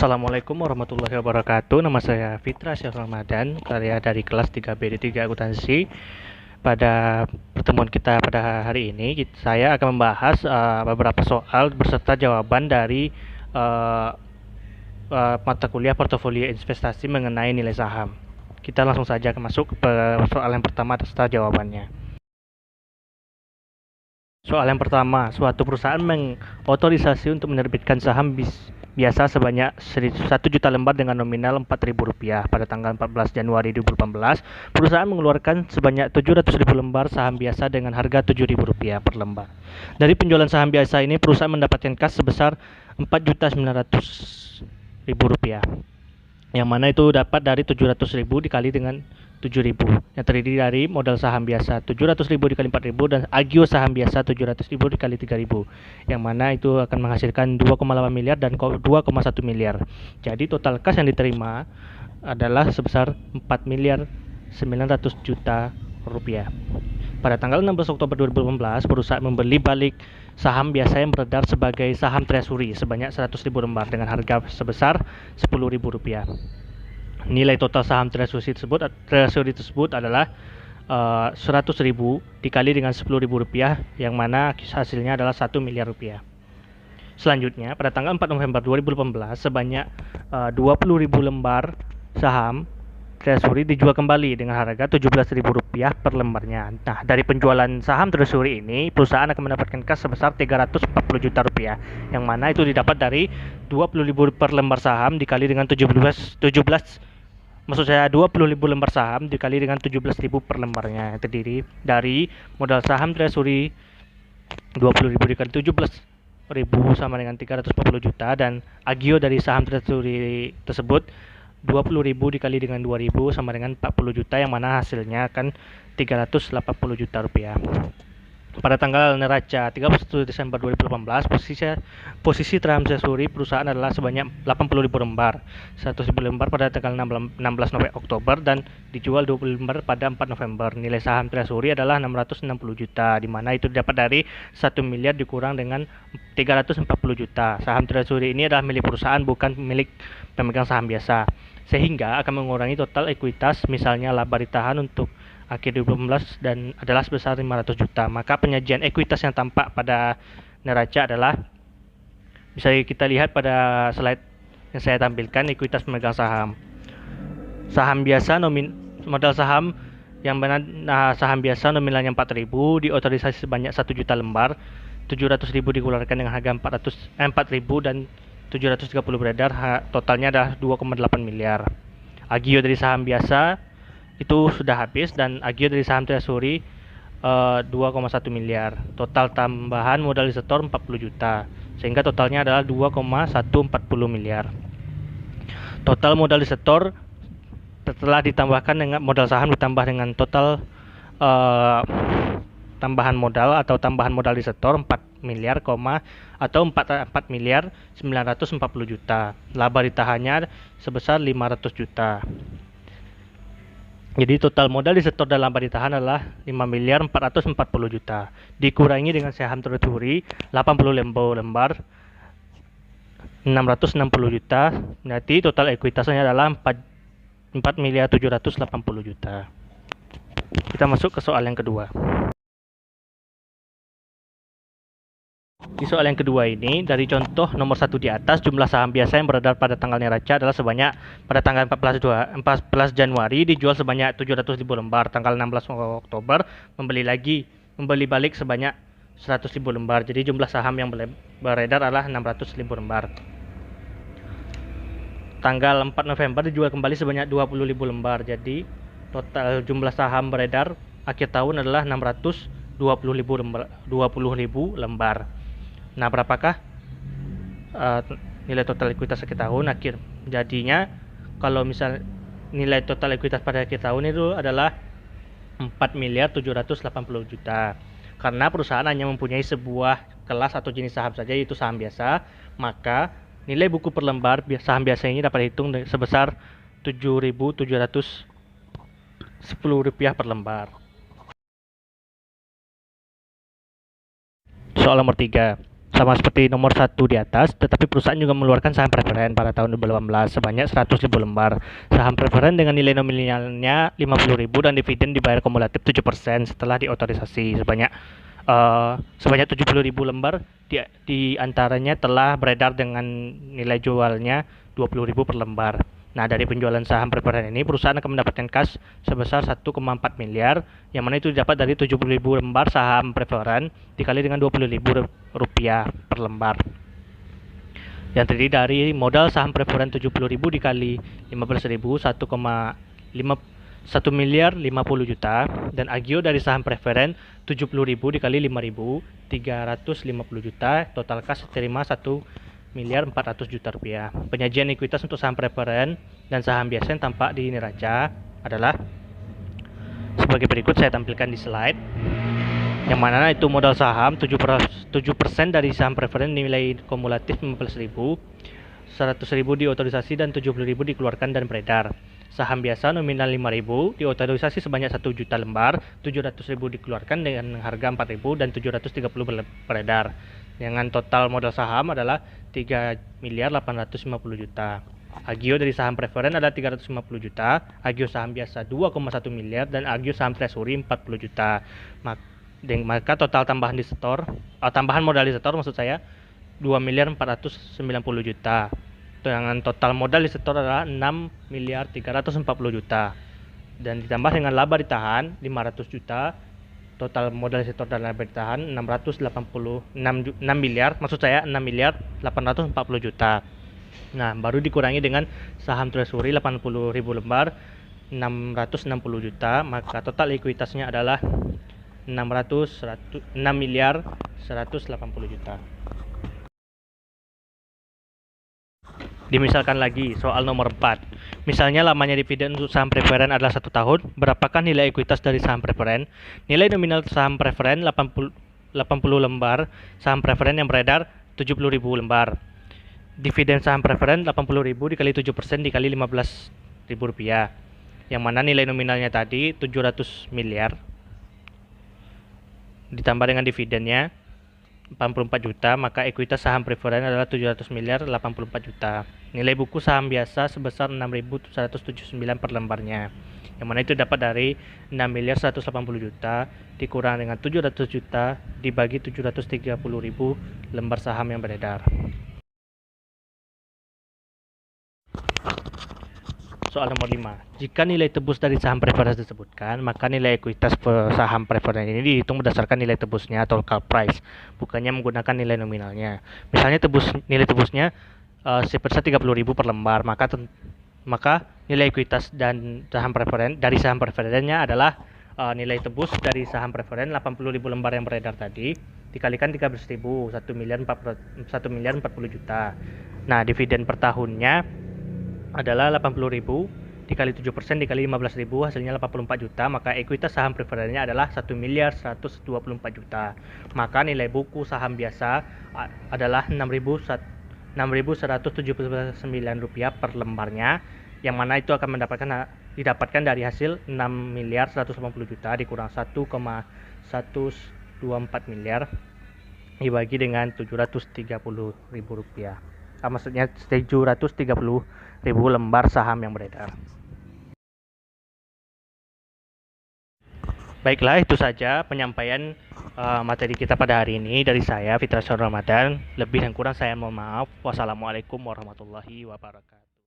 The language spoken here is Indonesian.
Assalamualaikum warahmatullahi wabarakatuh. Nama saya Fitra Syah Ramadan, karya dari kelas 3B D3 Akuntansi. Pada pertemuan kita pada hari ini, saya akan membahas beberapa soal beserta jawaban dari uh, mata kuliah portofolio investasi mengenai nilai saham. Kita langsung saja masuk ke soal yang pertama serta jawabannya. Soal yang pertama, suatu perusahaan mengotorisasi untuk menerbitkan saham biasa sebanyak 1 juta lembar dengan nominal Rp4.000. Pada tanggal 14 Januari 2018, perusahaan mengeluarkan sebanyak 700.000 lembar saham biasa dengan harga Rp7.000 per lembar. Dari penjualan saham biasa ini, perusahaan mendapatkan kas sebesar Rp4.900.000, yang mana itu dapat dari 700.000 dikali dengan 7.000, yang terdiri dari modal saham biasa 700.000 dikali 4.000 dan agio saham biasa 700.000 dikali 3.000, yang mana itu akan menghasilkan 2,8 miliar dan 2,1 miliar. Jadi total kas yang diterima adalah sebesar 4.900.000.000 rupiah. Pada tanggal 16 Oktober 2018, perusahaan membeli balik saham biasa yang beredar sebagai saham treasury sebanyak 100.000 lembar dengan harga sebesar Rp10.000. Nilai total saham treasury tersebut adalah 100.000 dikali dengan Rp10.000, yang mana hasilnya adalah 1 miliar rupiah. Selanjutnya, pada tanggal 4 November 2018, sebanyak 20.000 lembar saham treasury dijual kembali dengan harga Rp17.000 per lembarnya. Nah, dari penjualan saham treasury ini, perusahaan akan mendapatkan kas sebesar Rp340 juta, yang mana itu didapat dari 20.000 per lembar saham dikali dengan 20.000 lembar saham dikali dengan 17.000 per lembarnya, yang terdiri dari modal saham treasury 20.000 dikali 17.000 sama dengan 340 juta, dan agio dari saham treasury tersebut 20.000 dikali dengan 2.000 sama dengan 40 juta, yang mana hasilnya akan 380 juta rupiah. Pada tanggal neraca 31 Desember 2018, posisi saham treasury perusahaan adalah sebanyak 80.000 lembar, 100.000 lembar pada tanggal 16 Oktober dan dijual 20 lembar pada 4 November. Nilai saham treasury adalah 660 juta, di mana itu didapat dari 1 miliar dikurang dengan 340 juta. Saham treasury ini adalah milik perusahaan, bukan milik pemegang saham biasa, sehingga akan mengurangi total ekuitas, misalnya laba ditahan untuk akhir 2018 dan adalah sebesar 500 juta. Maka penyajian ekuitas yang tampak pada neraca adalah, bisa kita lihat pada slide yang saya tampilkan, ekuitas pemegang saham. Saham biasa modal saham yang saham biasa nominalnya 4.000 diotorisasi sebanyak 1 juta lembar, 700.000 dikeluarkan dengan harga 4.000 dan 730 beredar, totalnya adalah 2,8 miliar. Agio dari saham biasa itu sudah habis dan agio dari saham treasury 2,1 miliar. Total tambahan modal disetor 40 juta, sehingga totalnya adalah 2,140 miliar. Total modal disetor setelah ditambahkan dengan modal saham ditambah dengan total tambahan modal atau tambahan modal disetor 4 miliar, atau 4 miliar 940 juta. Laba ditahannya sebesar 500 juta. Jadi total modal disetor dan laba ditahan adalah 5 miliar 440 juta. Dikurangi dengan saham treasury 80 lembar 660 juta. Berarti total ekuitasnya adalah 4 miliar 780 juta. Kita masuk ke soal yang kedua. Di soal yang kedua ini, dari contoh nomor 1 di atas, jumlah saham biasa yang beredar pada tanggal neraca adalah sebanyak pada tanggal 14 Januari dijual sebanyak 700.000 lembar, tanggal 16 Oktober membeli balik sebanyak 100.000 lembar. Jadi jumlah saham yang beredar adalah 600.000 lembar. Tanggal 4 November dijual kembali sebanyak 20.000 lembar. Jadi total jumlah saham beredar akhir tahun adalah 620.000 lembar. Nah, berapakah nilai total ekuitas akhir tahun? Jadinya kalau misal nilai total ekuitas pada akhir tahun itu adalah 4 miliar 780 juta. Karena perusahaan hanya mempunyai sebuah kelas atau jenis saham saja, yaitu saham biasa, maka nilai buku per lembar saham biasa ini dapat dihitung sebesar Rp7.710 per lembar. Soal nomor 3. sama seperti nomor satu di atas, tetapi perusahaan juga mengeluarkan saham preferen pada tahun 2018 sebanyak 100.000 lembar. Saham preferen dengan nilai nominalnya 50.000 dan dividen dibayar kumulatif 7% setelah diotorisasi sebanyak 70.000 lembar di antaranya telah beredar dengan nilai jualnya 20.000 per lembar. Nah, dari penjualan saham preferen ini, perusahaan akan mendapatkan kas sebesar 1,4 miliar, yang mana itu didapat dari 70.000 lembar saham preferen dikali dengan 20.000 rupiah per lembar. Yang terdiri dari modal saham preferen 70.000 dikali 15.000, 1 miliar 50 juta, dan agio dari saham preferen 70.000 dikali 5.000, 350 juta, total kas terima 1 miliar 400 juta rupiah. Penyajian ekuitas untuk saham preferen dan saham biasa yang tampak di neraca adalah sebagai berikut. Saya tampilkan di slide, yang mana itu modal saham 7% dari saham preferen nilai kumulatif 15.000, 100.000 diotorisasi dan 70.000 dikeluarkan dan beredar. Saham biasa nominal 5.000 diotorisasi sebanyak 1 juta lembar, 700.000 dikeluarkan dengan harga 4.000 dan 730 beredar. Dengan total modal saham adalah 3 miliar 850 juta. Agio dari saham preferen adalah 350 juta, agio saham biasa 2,1 miliar, dan agio saham treasury 40 juta. Maka total tambahan modal di setor maksud saya 2 miliar 490 juta. Dengan total modal di setor adalah 6 miliar 340 juta. Dan ditambah dengan laba ditahan 500 juta. Total modal setor dan laba ditahan 6 miliar 840 juta. Nah, baru dikurangi dengan saham treasury 80.000 lembar 660 juta, maka total ekuitasnya adalah 6 miliar 180 juta. Dimisalkan lagi soal nomor 4. Misalnya lamanya dividen untuk saham preferen adalah 1 tahun. Berapakah nilai ekuitas dari saham preferen? Nilai nominal saham preferen 80 lembar, saham preferen yang beredar 70.000 lembar. Dividen saham preferen 80.000 dikali 7% dikali 15.000 rupiah. Yang mana nilai nominalnya tadi 700 miliar. Ditambah dengan dividennya 84 juta, maka ekuitas saham preferen adalah 700 miliar 84 juta. Nilai buku saham biasa sebesar 6.179 per lembarnya, yang mana itu dapat dari 6 miliar 180 juta dikurang dengan 700 juta dibagi 730.000 lembar saham yang beredar. Soal nomor 5. Jika nilai tebus dari saham preferen disebutkan, maka nilai ekuitas saham preferen ini dihitung berdasarkan nilai tebusnya atau call price, bukannya menggunakan nilai nominalnya. Misalnya nilai tebusnya sebesar 30.000 per lembar, maka nilai ekuitas dan saham preferennya adalah nilai tebus dari saham preferen 80.000 lembar yang beredar tadi dikalikan 13.000, 1 miliar 40 juta. Nah, dividen per tahunnya adalah 80.000 dikali 7% dikali 15.000, hasilnya 84 juta, maka ekuitas saham preferennya adalah 1 miliar 124 juta. Maka nilai buku saham biasa adalah 6.179 rupiah per lembarnya, yang mana itu akan didapatkan dari hasil 6 miliar 180 juta dikurang 1,124 miliar dibagi dengan 730.000 rupiah. Maksudnya 730.000 lembar saham yang beredar. Baiklah, itu saja penyampaian materi kita pada hari ini dari saya, Fitra Syarul Ramadan. Lebih dan kurang saya mohon maaf. Wassalamualaikum warahmatullahi wabarakatuh.